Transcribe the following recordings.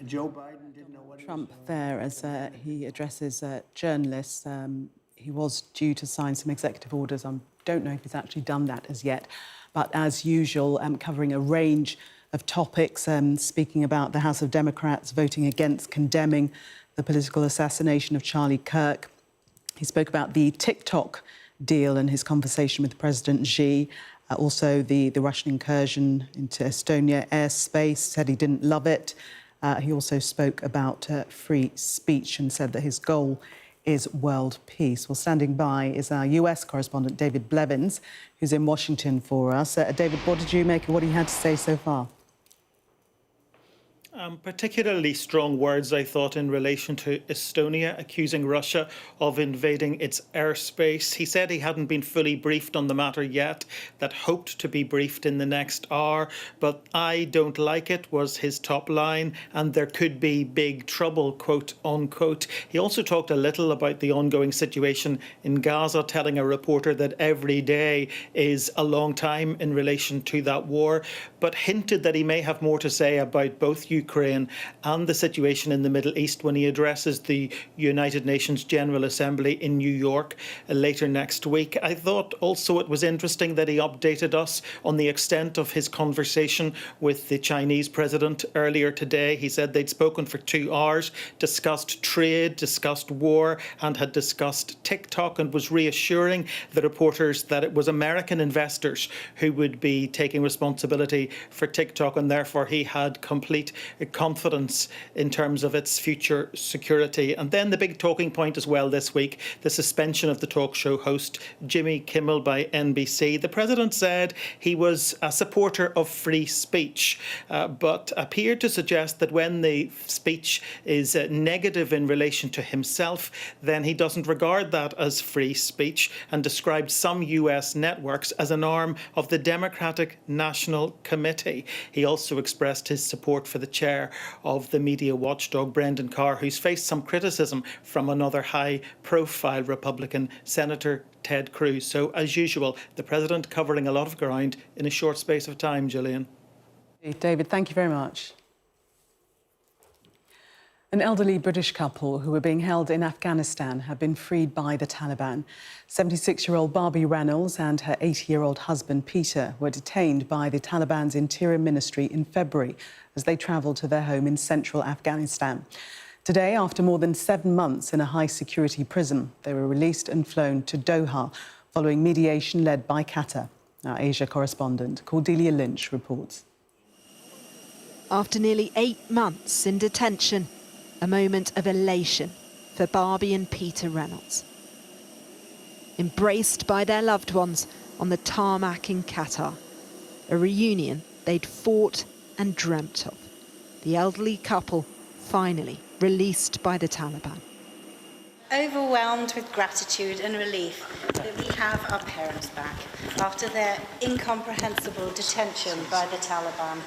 Joe Biden didn't know what Trump there as he addresses journalists. He was due to sign some executive orders. I don't know if he's actually done that as yet. But as usual, covering a range of topics, speaking about the House of Democrats voting against condemning the political assassination of Charlie Kirk. He spoke about the TikTok deal and his conversation with President Xi. Also, the Russian incursion into Estonia airspace, said he didn't love it. He also spoke about free speech and said that his goal is world peace. Well, standing by is our US correspondent, David Blevins, who's in Washington for us. David, what did you make of what he had to say so far? Particularly strong words, I thought, in relation to Estonia, accusing Russia of invading its airspace. He said he hadn't been fully briefed on the matter yet, that hoped to be briefed in the next hour. But "I don't like it" was his top line, and there could be big trouble, quote unquote. He also talked a little about the ongoing situation in Gaza, telling a reporter that every day is a long time in relation to that war, but hinted that he may have more to say about both Ukraine and the situation in the Middle East when he addresses the United Nations General Assembly in New York later next week. I thought also it was interesting that he updated us on the extent of his conversation with the Chinese president earlier today. He said they'd spoken for 2 hours, discussed trade, discussed war, and had discussed TikTok, and was reassuring the reporters that it was American investors who would be taking responsibility for TikTok, and therefore he had complete confidence in terms of its future security. And then the big talking point as well this week, the suspension of the talk show host Jimmy Kimmel by NBC. The president said he was a supporter of free speech, but appeared to suggest that when the speech is negative in relation to himself, then he doesn't regard that as free speech, and described some US networks as an arm of the Democratic National Committee. He also expressed his support for the chair of the media watchdog, Brendan Carr, who's faced some criticism from another high-profile Republican Senator, Ted Cruz. So, as usual, the president covering a lot of ground in a short space of time, Gillian. David, thank you very much. An elderly British couple who were being held in Afghanistan have been freed by the Taliban. 76-year-old Barbie Reynolds and her 80-year-old husband Peter were detained by the Taliban's Interior Ministry in February as they travelled to their home in central Afghanistan. Today, after more than 7 months in a high-security prison, they were released and flown to Doha following mediation led by Qatar. Our Asia correspondent Cordelia Lynch reports. After nearly 8 months in detention, a moment of elation for Barbie and Peter Reynolds. Embraced by their loved ones on the tarmac in Qatar, a reunion they'd fought and dreamt of. The elderly couple finally released by the Taliban. Overwhelmed with gratitude and relief that we have our parents back after their incomprehensible detention by the Taliban.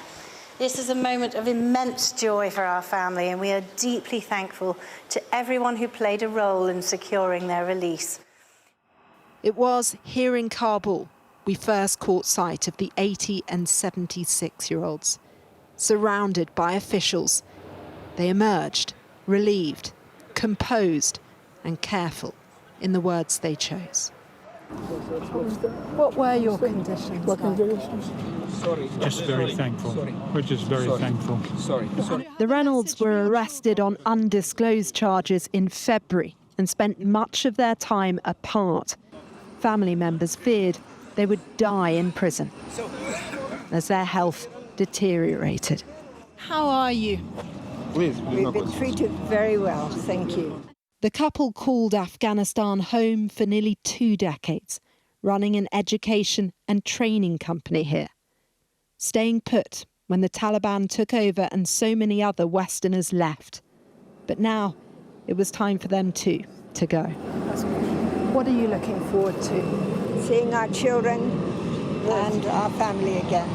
This is a moment of immense joy for our family, and we are deeply thankful to everyone who played a role in securing their release. It was here in Kabul we first caught sight of the 80 and 76-year-olds. Surrounded by officials, they emerged, relieved, composed and careful in the words they chose. What were your conditions? Just very thankful. We're just very thankful. The Reynolds were arrested on undisclosed charges in February and spent much of their time apart. Family members feared they would die in prison as their health deteriorated. How are you? We've been treated very well, thank you. The couple called Afghanistan home for nearly 2 decades, running an education and training company here. Staying put when the Taliban took over and so many other Westerners left. But now it was time for them too to go. What are you looking forward to? Seeing our children and our family again.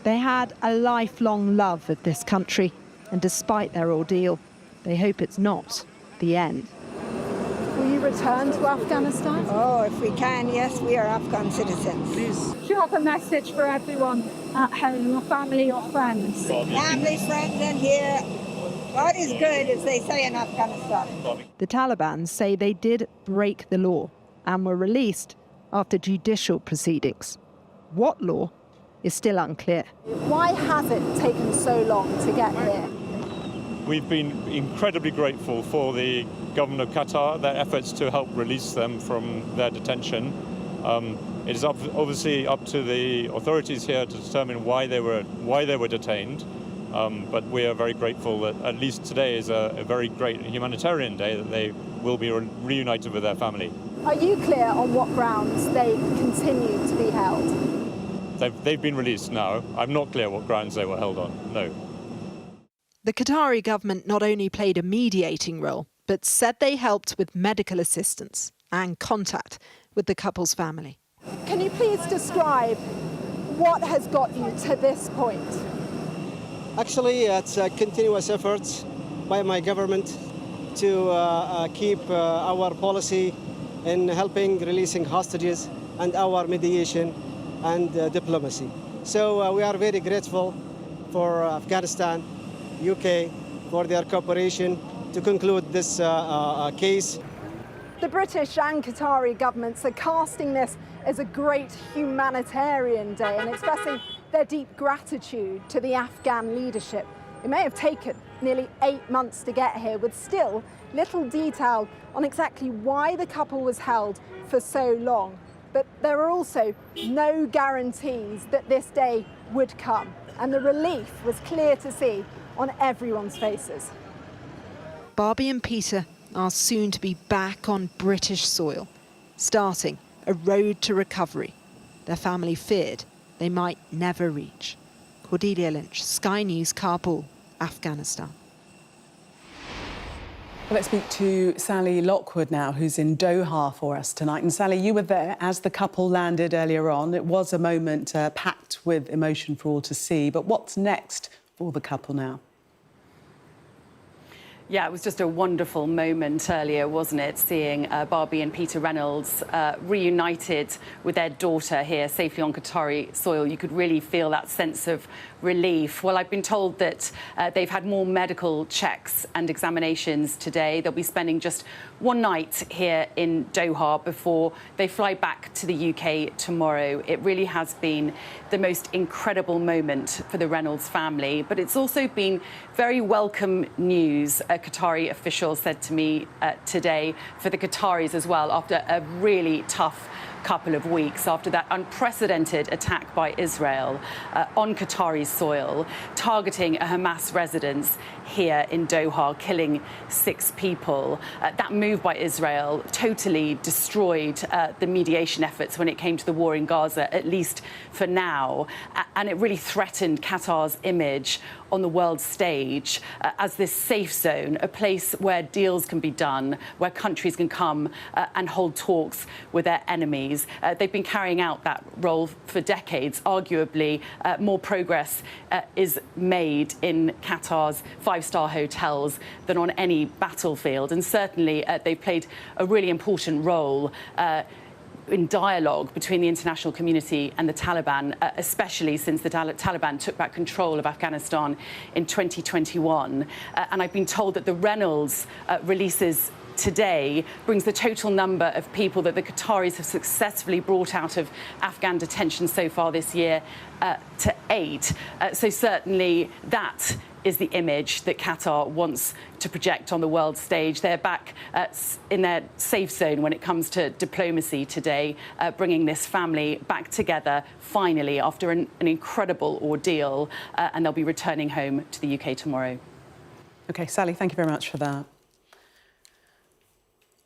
They had a lifelong love of this country, and despite their ordeal, they hope it's not the end. Will you return to Afghanistan? Oh, if we can, yes, we are Afghan citizens. Do you have a message for everyone at home, your family or friends? Family, friends, and here God is good, as they say in Afghanistan. The Taliban say they did break the law and were released after judicial proceedings. What law is still unclear. Why has it taken so long to get here? We've been incredibly grateful for the government of Qatar, their efforts to help release them from their detention. It is obviously up to the authorities here to determine why they were detained. But we are very grateful that at least today is a very great humanitarian day, that they will be reunited with their family. Are you clear on what grounds they continue to be held? They've been released now. I'm not clear what grounds they were held on, no. The Qatari government not only played a mediating role, but said they helped with medical assistance and contact with the couple's family. Can you please describe what has got you to this point? Actually, it's a continuous effort by my government to keep our policy in helping releasing hostages and our mediation and diplomacy. So we are very grateful for Afghanistan, UK, for their cooperation to conclude this case. The British and Qatari governments are casting this as a great humanitarian day and expressing their deep gratitude to the Afghan leadership. It may have taken nearly 8 months to get here, with still little detail on exactly why the couple was held for so long. But there are also no guarantees that this day would come, and the relief was clear to see on everyone's faces. Barbie and Peter are soon to be back on British soil, starting a road to recovery their family feared they might never reach. Cordelia Lynch, Sky News, Kabul, Afghanistan. Well, let's speak to Sally Lockwood now, who's in Doha for us tonight. And Sally, you were there as the couple landed earlier on. It was a moment packed with emotion for all to see. But what's next for the couple now? Yeah, it was just a wonderful moment earlier, wasn't it? Seeing Barbie and Peter Reynolds reunited with their daughter here safely on Qatari soil. You could really feel that sense of relief. Well, I've been told that they've had more medical checks and examinations today. They'll be spending just one night here in Doha before they fly back to the UK tomorrow. It really has been the most incredible moment for the Reynolds family, but it's also been very welcome news. A Qatari official said to me today, for the Qataris as well, after a really tough couple of weeks, after that unprecedented attack by Israel on Qatari soil, targeting a Hamas residence here in Doha, killing 6 people. That move by Israel totally destroyed the mediation efforts when it came to the war in Gaza, at least for now. And it really threatened Qatar's image on the world stage as this safe zone, a place where deals can be done, where countries can come and hold talks with their enemies. They've been carrying out that role for decades. Arguably, more progress is made in Qatar's 5-star hotels than on any battlefield. And certainly they've played a really important role in dialogue between the international community and the Taliban, especially since the Taliban took back control of Afghanistan in 2021. And I've been told that the Reynolds releases today brings the total number of people that the Qataris have successfully brought out of Afghan detention so far this year to 8. So certainly that is the image that Qatar wants to project on the world stage. They're back in their safe zone when it comes to diplomacy today, bringing this family back together finally after an incredible ordeal, and they'll be returning home to the UK tomorrow. OK, Sally, thank you very much for that.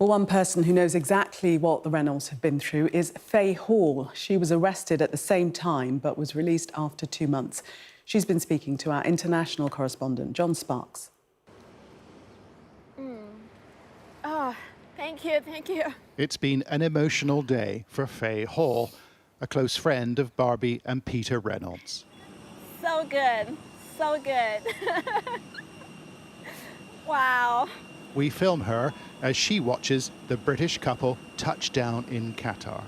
Well, one person who knows exactly what the Reynolds have been through is Faye Hall. She was arrested at the same time but was released after 2 months. She's been speaking to our international correspondent, John Sparks. Oh, thank you, thank you. It's been an emotional day for Faye Hall, a close friend of Barbie and Peter Reynolds. So good, so good. Wow. We film her as she watches the British couple touch down in Qatar.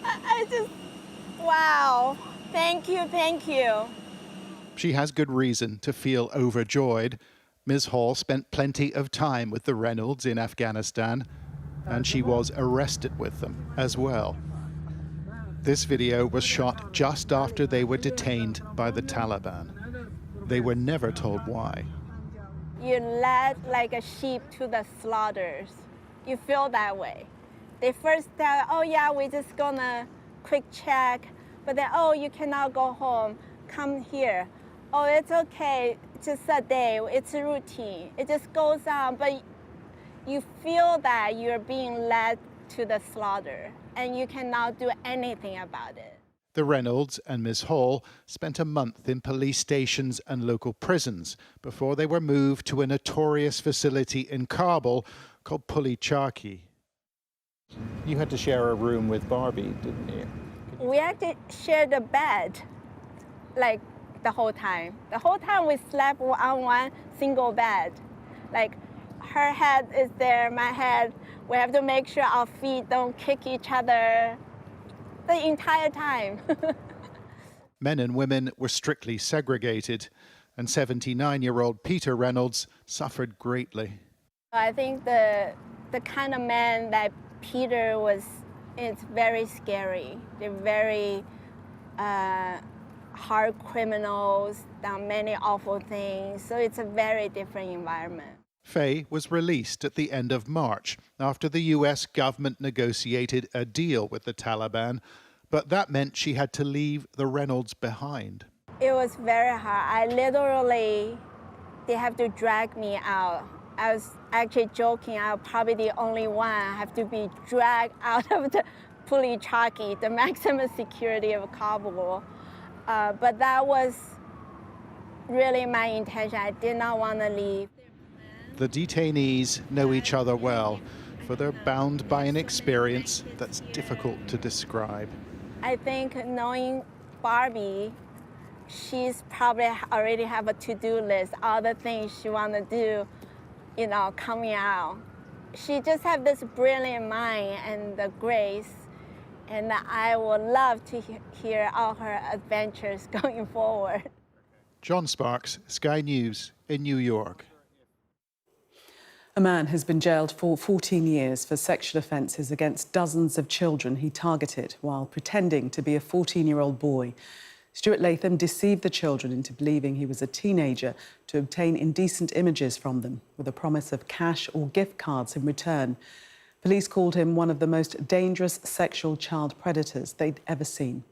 I just, wow. Thank you, thank you. She has good reason to feel overjoyed. Ms. Hall spent plenty of time with the Reynolds in Afghanistan, and she was arrested with them as well. This video was shot just after they were detained by the Taliban. They were never told why. You led like a sheep to the slaughters. You feel that way. They first tell, oh yeah, we're just gonna quick check, but then, oh, you cannot go home, come here. Oh, it's okay, just a day, it's a routine. It just goes on, but you feel that you're being led to the slaughter and you cannot do anything about it. The Reynolds and Ms. Hall spent a month in police stations and local prisons before they were moved to a notorious facility in Kabul called Puli Chaki. You had to share a room with Barbie, didn't you? We actually shared a bed, like the whole time. The whole time we slept on one single bed. Like her head is there, my head. We have to make sure our feet don't kick each other the entire time. Men and women were strictly segregated, and 79-year-old Peter Reynolds suffered greatly. I think the kind of man that Peter was, it's very scary. They're very hard criminals, done many awful things, so it's a very different environment. Faye was released at the end of March after the US government negotiated a deal with the Taliban, but that meant she had to leave the Reynolds behind. It was very hard. They have to drag me out. I was actually joking, I'm probably the only one have to be dragged out of the Puli Chaki, the maximum security of Kabul. But that was really my intention. I did not want to leave. The detainees know each other well, for they're bound by an experience that's difficult to describe. I think knowing Barbie, she's probably already have a to-do list, all the things she want to do, you know, coming out. She just have this brilliant mind and the grace, and I would love to hear all her adventures going forward. John Sparks, Sky News in New York. A man has been jailed for 14 years for sexual offences against dozens of children he targeted while pretending to be a 14-year-old boy. Stuart Latham deceived the children into believing he was a teenager to obtain indecent images from them with a promise of cash or gift cards in return. Police called him one of the most dangerous sexual child predators they'd ever seen.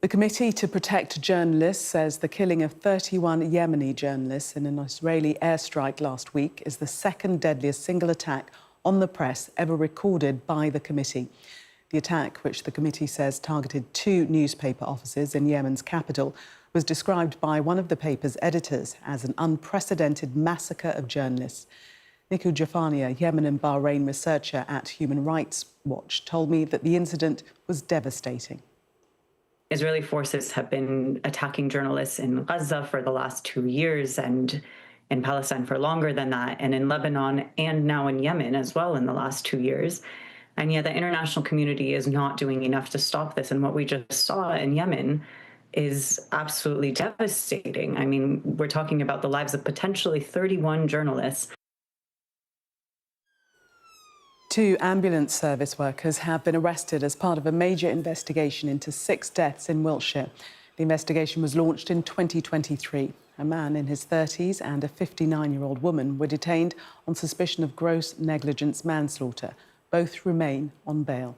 The Committee to Protect Journalists says the killing of 31 Yemeni journalists in an Israeli airstrike last week is the second deadliest single attack on the press ever recorded by the committee. The attack, which the committee says targeted 2 newspaper offices in Yemen's capital, was described by one of the paper's editors as an unprecedented massacre of journalists. Niku Jafania, Yemen and Bahrain researcher at Human Rights Watch, told me that the incident was devastating. Israeli forces have been attacking journalists in Gaza for the last 2 years and in Palestine for longer than that, and in Lebanon and now in Yemen as well in the last 2 years. And yet the international community is not doing enough to stop this. And what we just saw in Yemen is absolutely devastating. I mean, we're talking about the lives of potentially 31 journalists. 2 ambulance service workers have been arrested as part of a major investigation into 6 deaths in Wiltshire. The investigation was launched in 2023. A man in his 30s and a 59-year-old woman were detained on suspicion of gross negligence manslaughter. Both remain on bail.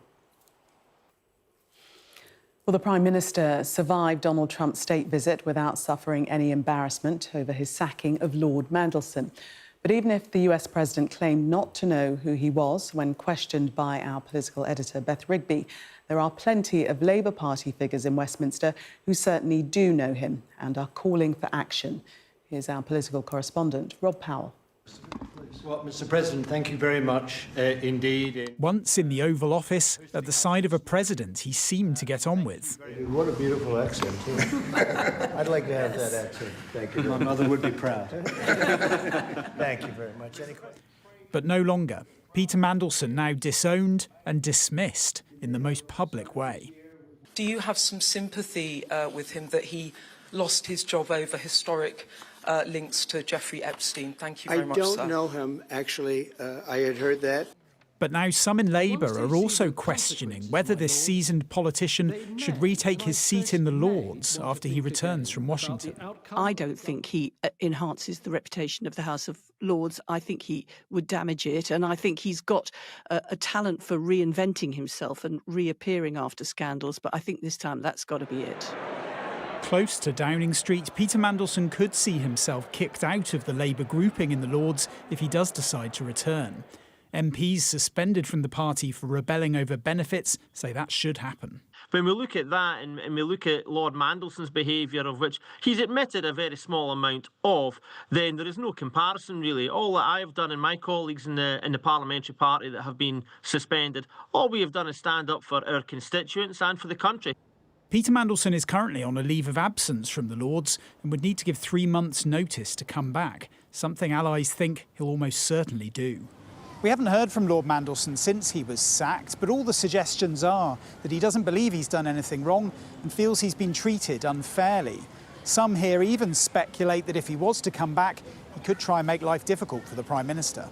Well, the Prime Minister survived Donald Trump's state visit without suffering any embarrassment over his sacking of Lord Mandelson. But even if the US President claimed not to know who he was when questioned by our political editor, Beth Rigby, there are plenty of Labour Party figures in Westminster who certainly do know him and are calling for action. Here's our political correspondent, Rob Powell. Well, Mr. President, thank you very much indeed. Once in the Oval Office, at the side of a president he seemed to get on with. What a beautiful accent, too. I'd like to have that accent. Thank you. My mother would be proud. Thank you very much. Any questions? But no longer. Peter Mandelson now disowned and dismissed in the most public way. Do you have some sympathy with him that he lost his job over historic links to Jeffrey Epstein? Thank you very much, sir. I don't know him, actually. I had heard that. But now some in Labour are also questioning whether this seasoned politician should retake his seat in the Lords after he returns from Washington. I don't think he enhances the reputation of the House of Lords. I think he would damage it, and I think he's got a talent for reinventing himself and reappearing after scandals, but I think this time that's got to be it. Close to Downing Street, Peter Mandelson could see himself kicked out of the Labour grouping in the Lords if he does decide to return. MPs suspended from the party for rebelling over benefits say that should happen. When we look at that and we look at Lord Mandelson's behaviour, of which he's admitted a very small amount of, then there is no comparison really. All that I've done and my colleagues in the parliamentary party that have been suspended, all we have done is stand up for our constituents and for the country. Peter Mandelson is currently on a leave of absence from the Lords and would need to give 3 months' notice to come back, something allies think he'll almost certainly do. We haven't heard from Lord Mandelson since he was sacked, but all the suggestions are that he doesn't believe he's done anything wrong and feels he's been treated unfairly. Some here even speculate that if he was to come back, he could try and make life difficult for the Prime Minister.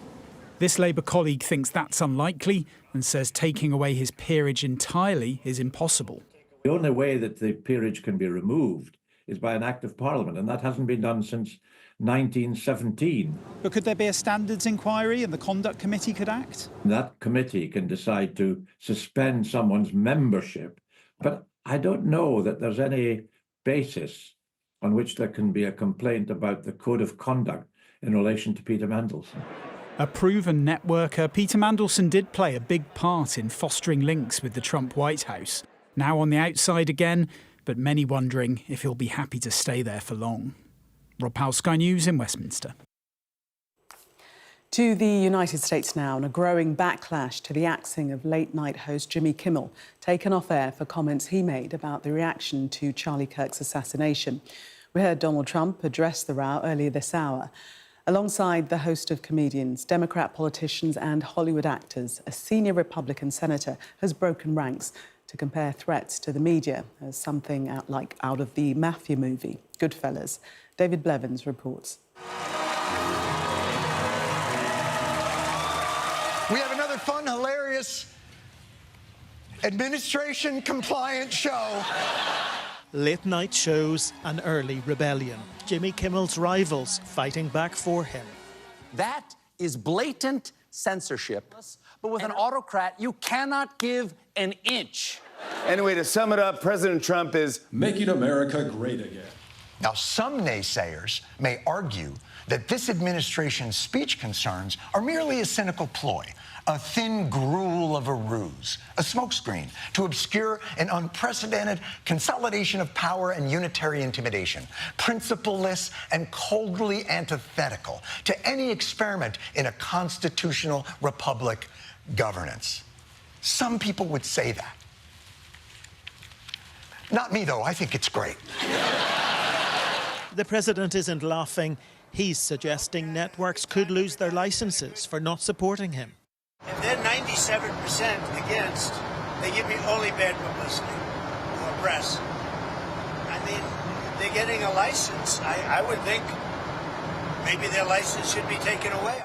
This Labour colleague thinks that's unlikely and says taking away his peerage entirely is impossible. The only way that the peerage can be removed is by an Act of Parliament, and that hasn't been done since 1917. But could there be a standards inquiry and the Conduct Committee could act? That committee can decide to suspend someone's membership, but I don't know that there's any basis on which there can be a complaint about the code of conduct in relation to Peter Mandelson. A proven networker, Peter Mandelson did play a big part in fostering links with the Trump White House. Now on the outside again, but many wondering if he'll be happy to stay there for long. Rob Powell, Sky News in Westminster. To the United States now, and a growing backlash to the axing of late-night host Jimmy Kimmel, taken off air for comments he made about the reaction to Charlie Kirk's assassination. We heard Donald Trump address the row earlier this hour. Alongside the host of comedians, Democrat politicians and Hollywood actors, a senior Republican senator has broken ranks to compare threats to the media as something out of the mafia movie, Goodfellas. David Blevins reports. We have another fun, hilarious, administration-compliant show. Late-night shows, an early rebellion. Jimmy Kimmel's rivals fighting back for him. That is blatant censorship. But with an autocrat, you cannot give an inch. Anyway, to sum it up, President Trump is making America great again. Now, some naysayers may argue that this administration's speech concerns are merely a cynical ploy, a thin gruel of a ruse, a smokescreen to obscure an unprecedented consolidation of power and unitary intimidation, principleless and coldly antithetical to any experiment in a constitutional republic governance. Some people would say that. Not me, though. I think it's great. The president isn't laughing. He's suggesting networks could lose their licenses for not supporting him. If they're 97% against, they give me only bad publicity or press. I mean, they're getting a license. I would think maybe their license should be taken away.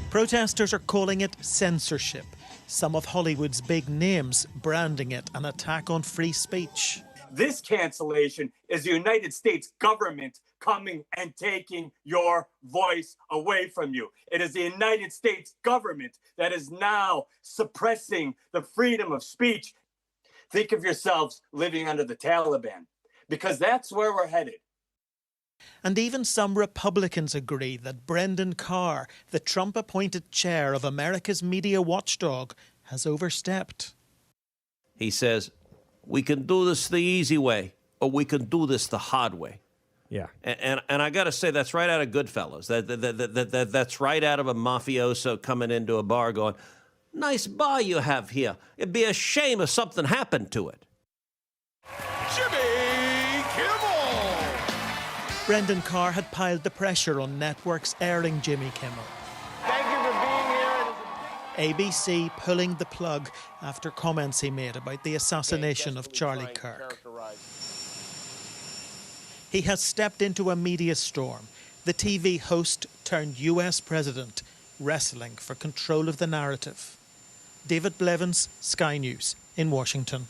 Protesters are calling it censorship. Some of Hollywood's big names branding it an attack on free speech. This cancellation is the United States government coming and taking your voice away from you. It is the United States government that is now suppressing the freedom of speech. Think of yourselves living under the Taliban, because that's where we're headed. And even some Republicans agree that Brendan Carr, the Trump-appointed chair of America's media watchdog, has overstepped. He says, we can do this the easy way, or we can do this the hard way. Yeah. And I got to say, that's right out of Goodfellas. That's right out of a mafioso coming into a bar going, nice bar you have here. It'd be a shame if something happened to it. Jimmy Kimmel! Brendan Carr had piled the pressure on networks airing Jimmy Kimmel. Thank you for being here. ABC pulling the plug after comments he made about the assassination of Charlie Kirk. He has stepped into a media storm. The TV host turned US president, wrestling for control of the narrative. David Blevins, Sky News in Washington.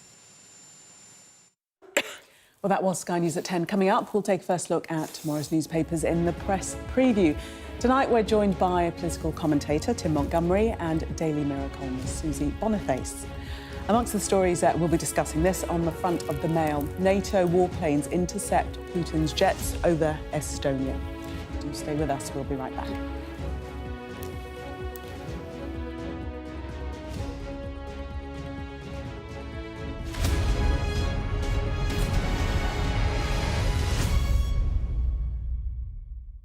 Well, that was Sky News at 10. Coming up, we'll take a first look at tomorrow's newspapers in the press preview. Tonight, we're joined by political commentator Tim Montgomery and Daily Mirror columnist Susie Boniface. Amongst the stories we'll be discussing this on the front of the Mail. NATO warplanes intercept Putin's jets over Estonia. Do stay with us. We'll be right back.